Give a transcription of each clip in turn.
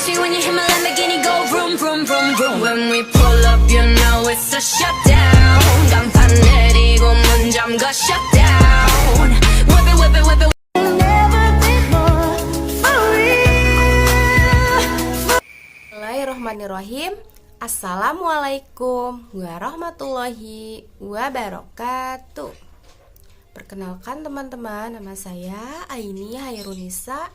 see when you hear my Lamborghini go vroom, vroom, vroom, vroom. When we pull up, you know it's a shutdown. 간판 내리고 문 잠가 shutdown. Whip it, whip it, whip it. Bismillahirrahmanirrahim. Assalamualaikum warahmatullahi wabarakatuh. Perkenalkan teman-teman, nama saya Aini Hairunisa,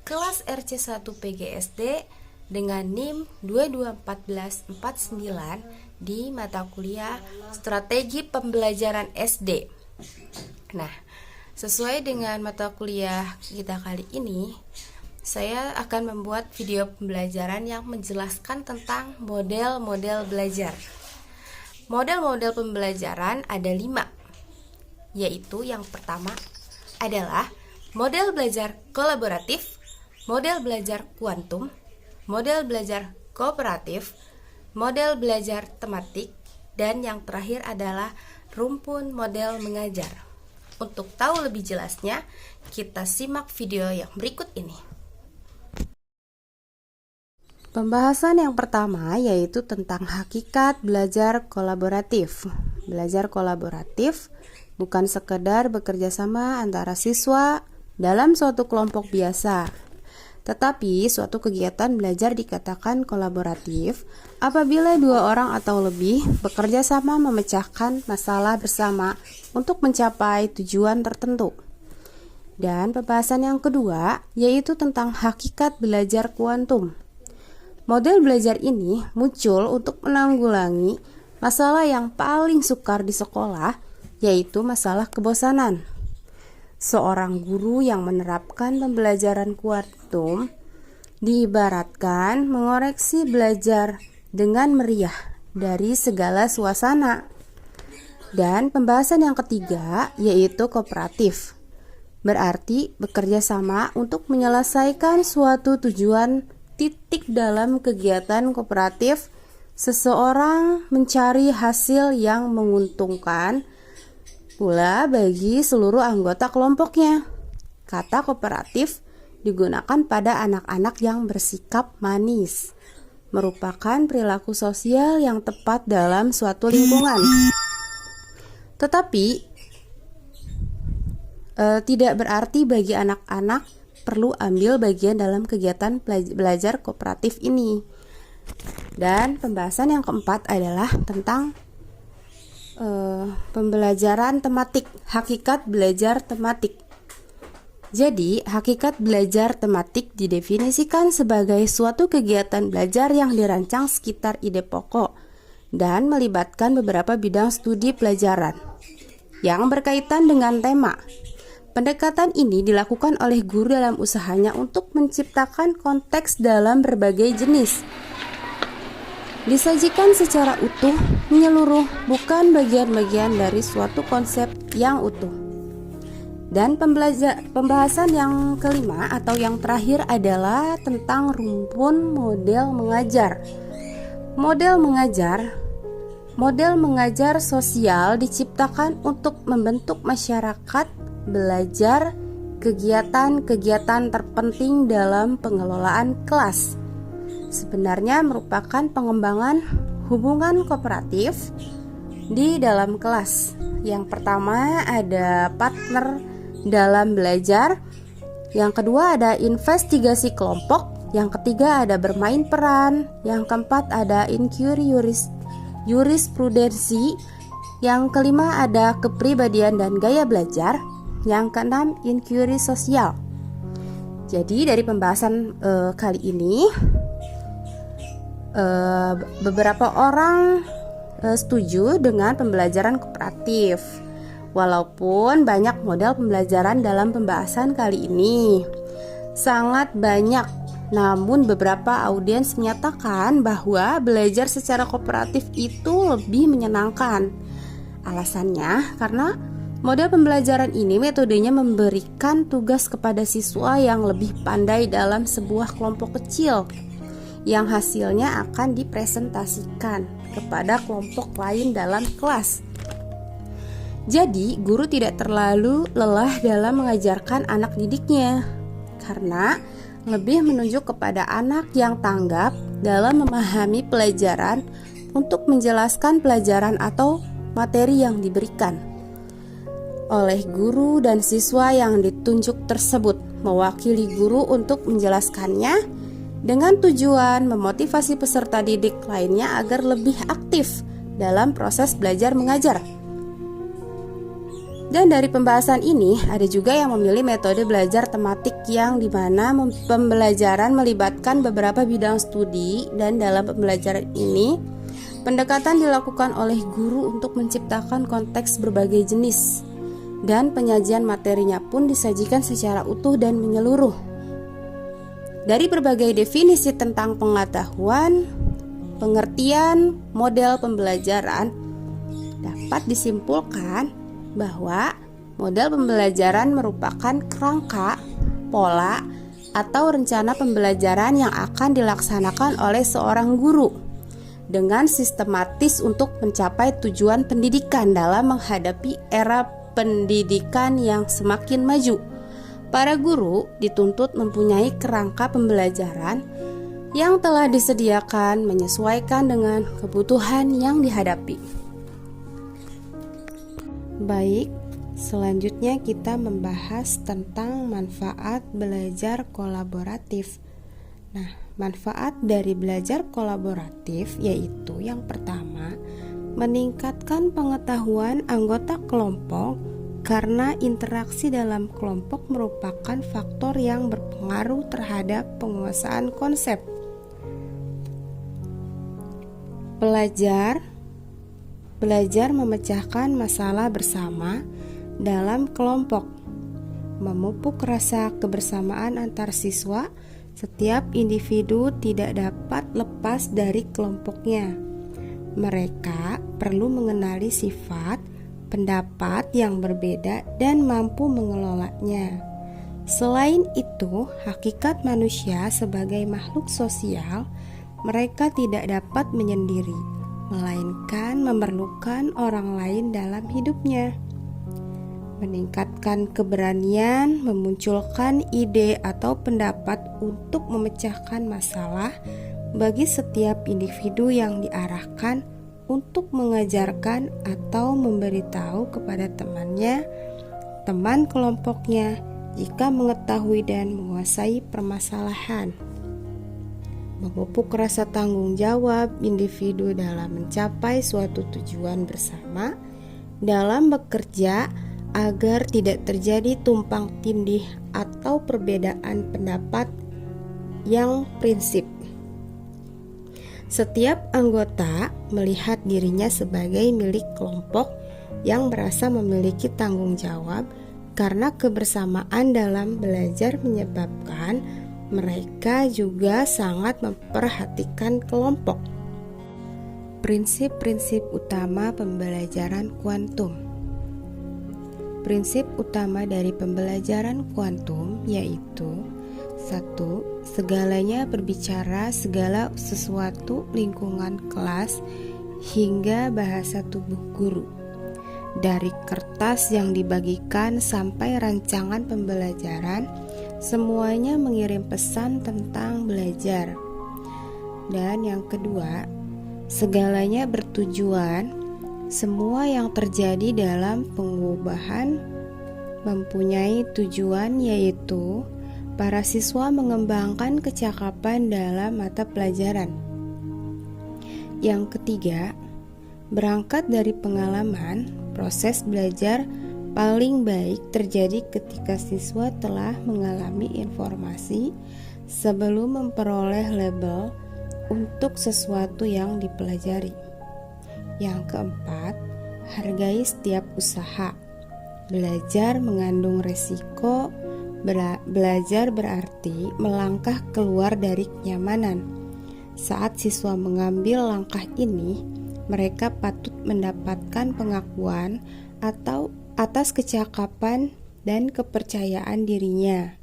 kelas RC1 PGSD dengan NIM 221449 di mata kuliah Strategi Pembelajaran SD. Nah, sesuai dengan mata kuliah kita kali ini, saya akan membuat video pembelajaran yang menjelaskan tentang model-model belajar. Model-model pembelajaran ada 5, yaitu yang pertama adalah model belajar kolaboratif, model belajar kuantum, model belajar kooperatif, model belajar tematik, dan yang terakhir adalah rumpun model mengajar. Untuk tahu lebih jelasnya, kita simak video yang berikut ini. Pembahasan yang pertama yaitu tentang hakikat belajar kolaboratif. Belajar kolaboratif bukan sekedar bekerja sama antara siswa dalam suatu kelompok biasa, tetapi suatu kegiatan belajar dikatakan kolaboratif apabila 2 orang atau lebih bekerja sama memecahkan masalah bersama untuk mencapai tujuan tertentu. Dan pembahasan yang kedua yaitu tentang hakikat belajar kuantum. Model belajar ini muncul untuk menanggulangi masalah yang paling sukar di sekolah, yaitu masalah kebosanan. Seorang guru yang menerapkan pembelajaran kuantum diibaratkan mengoreksi belajar dengan meriah dari segala suasana. Dan pembahasan yang ketiga yaitu kooperatif. Berarti bekerja sama untuk menyelesaikan suatu tujuan titik dalam kegiatan kooperatif, seseorang mencari hasil yang menguntungkan pula bagi seluruh anggota kelompoknya. Kata kooperatif digunakan pada anak-anak yang bersikap manis, merupakan perilaku sosial yang tepat dalam suatu lingkungan. Tetapi tidak berarti bagi anak-anak perlu ambil bagian dalam kegiatan belajar kooperatif ini. Dan pembahasan yang keempat adalah tentang pembelajaran tematik, hakikat belajar tematik. Jadi, hakikat belajar tematik didefinisikan sebagai suatu kegiatan belajar yang dirancang sekitar ide pokok dan melibatkan beberapa bidang studi pelajaran yang berkaitan dengan tema. Pendekatan ini dilakukan oleh guru dalam usahanya untuk menciptakan konteks dalam berbagai jenis. Disajikan secara utuh, menyeluruh, bukan bagian-bagian dari suatu konsep yang utuh. Dan pembahasan yang kelima atau yang terakhir adalah tentang rumpun model mengajar. Model mengajar sosial diciptakan untuk membentuk masyarakat belajar kegiatan-kegiatan terpenting dalam pengelolaan kelas. Sebenarnya merupakan pengembangan hubungan kooperatif di dalam kelas. Yang pertama ada partner dalam belajar, yang kedua ada investigasi kelompok, yang ketiga ada bermain peran, yang keempat ada inquiry jurisprudensi, yang kelima ada kepribadian dan gaya belajar, yang keenam inquiry sosial. Jadi dari pembahasan kali ini beberapa orang setuju dengan pembelajaran kooperatif, walaupun banyak model pembelajaran dalam pembahasan kali ini. Sangat banyak, namun beberapa audiens menyatakan bahwa belajar secara kooperatif itu lebih menyenangkan. Alasannya karena model pembelajaran ini metodenya memberikan tugas kepada siswa yang lebih pandai dalam sebuah kelompok kecil, yang hasilnya akan dipresentasikan kepada kelompok lain dalam kelas. Jadi, guru tidak terlalu lelah dalam mengajarkan anak didiknya, karena lebih menunjuk kepada anak yang tanggap dalam memahami pelajaran untuk menjelaskan pelajaran atau materi yang diberikan oleh guru, dan siswa yang ditunjuk tersebut mewakili guru untuk menjelaskannya dengan tujuan memotivasi peserta didik lainnya agar lebih aktif dalam proses belajar mengajar. Dan dari pembahasan ini ada juga yang memilih metode belajar tematik yang dimana pembelajaran melibatkan beberapa bidang studi, dan dalam pembelajaran ini pendekatan dilakukan oleh guru untuk menciptakan konteks berbagai jenis, dan penyajian materinya pun disajikan secara utuh dan menyeluruh. Dari berbagai definisi tentang pengetahuan, pengertian model pembelajaran, dapat disimpulkan bahwa model pembelajaran merupakan kerangka, pola, atau rencana pembelajaran yang akan dilaksanakan oleh seorang guru dengan sistematis untuk mencapai tujuan pendidikan dalam menghadapi era pendidikan yang semakin maju. Para guru dituntut mempunyai kerangka pembelajaran yang telah disediakan menyesuaikan dengan kebutuhan yang dihadapi. Baik, selanjutnya kita membahas tentang manfaat belajar kolaboratif. Nah, manfaat dari belajar kolaboratif yaitu yang pertama, meningkatkan pengetahuan anggota kelompok karena interaksi dalam kelompok merupakan faktor yang berpengaruh terhadap penguasaan konsep. Belajar memecahkan masalah bersama dalam kelompok, memupuk rasa kebersamaan antar siswa. Setiap individu tidak dapat lepas dari kelompoknya. Mereka perlu mengenali sifat, pendapat yang berbeda dan mampu mengelolanya. Selain itu, hakikat manusia sebagai makhluk sosial, mereka tidak dapat menyendiri, melainkan memerlukan orang lain dalam hidupnya. Meningkatkan keberanian memunculkan ide atau pendapat untuk memecahkan masalah bagi setiap individu yang diarahkan untuk mengajarkan atau memberitahu kepada teman kelompoknya jika mengetahui dan menguasai permasalahan. Memupuk rasa tanggung jawab individu dalam mencapai suatu tujuan bersama dalam bekerja agar tidak terjadi tumpang tindih atau perbedaan pendapat yang prinsip. Setiap anggota melihat dirinya sebagai milik kelompok yang merasa memiliki tanggung jawab karena kebersamaan dalam belajar menyebabkan mereka juga sangat memperhatikan kelompok. Prinsip-prinsip utama pembelajaran kuantum. Prinsip utama dari pembelajaran kuantum yaitu 1. Segalanya berbicara, segala sesuatu, lingkungan kelas, hingga bahasa tubuh guru. Dari kertas yang dibagikan sampai rancangan pembelajaran, semuanya mengirim pesan tentang belajar. Dan yang kedua, segalanya bertujuan, semua yang terjadi dalam pengubahan mempunyai tujuan, yaitu para siswa mengembangkan kecakapan dalam mata pelajaran. Yang ketiga, berangkat dari pengalaman, proses belajar paling baik terjadi ketika siswa telah mengalami informasi sebelum memperoleh label untuk sesuatu yang dipelajari. Yang keempat, hargai setiap usaha. Belajar mengandung resiko. Belajar berarti melangkah keluar dari kenyamanan. Saat siswa mengambil langkah ini, mereka patut mendapatkan pengakuan atau atas kecakapan dan kepercayaan dirinya.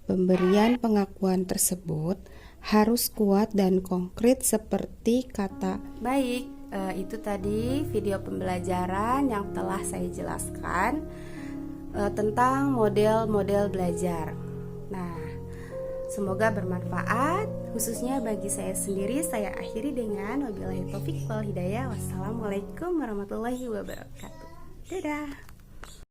Pemberian pengakuan tersebut harus kuat dan konkret seperti kata. Baik, itu tadi video pembelajaran yang telah saya jelaskan tentang model-model belajar. Nah, Semoga bermanfaat, khususnya bagi saya sendiri. Saya akhiri dengan wabillahi taufik wal hidayah. Wassalamualaikum warahmatullahi wabarakatuh. Dadah.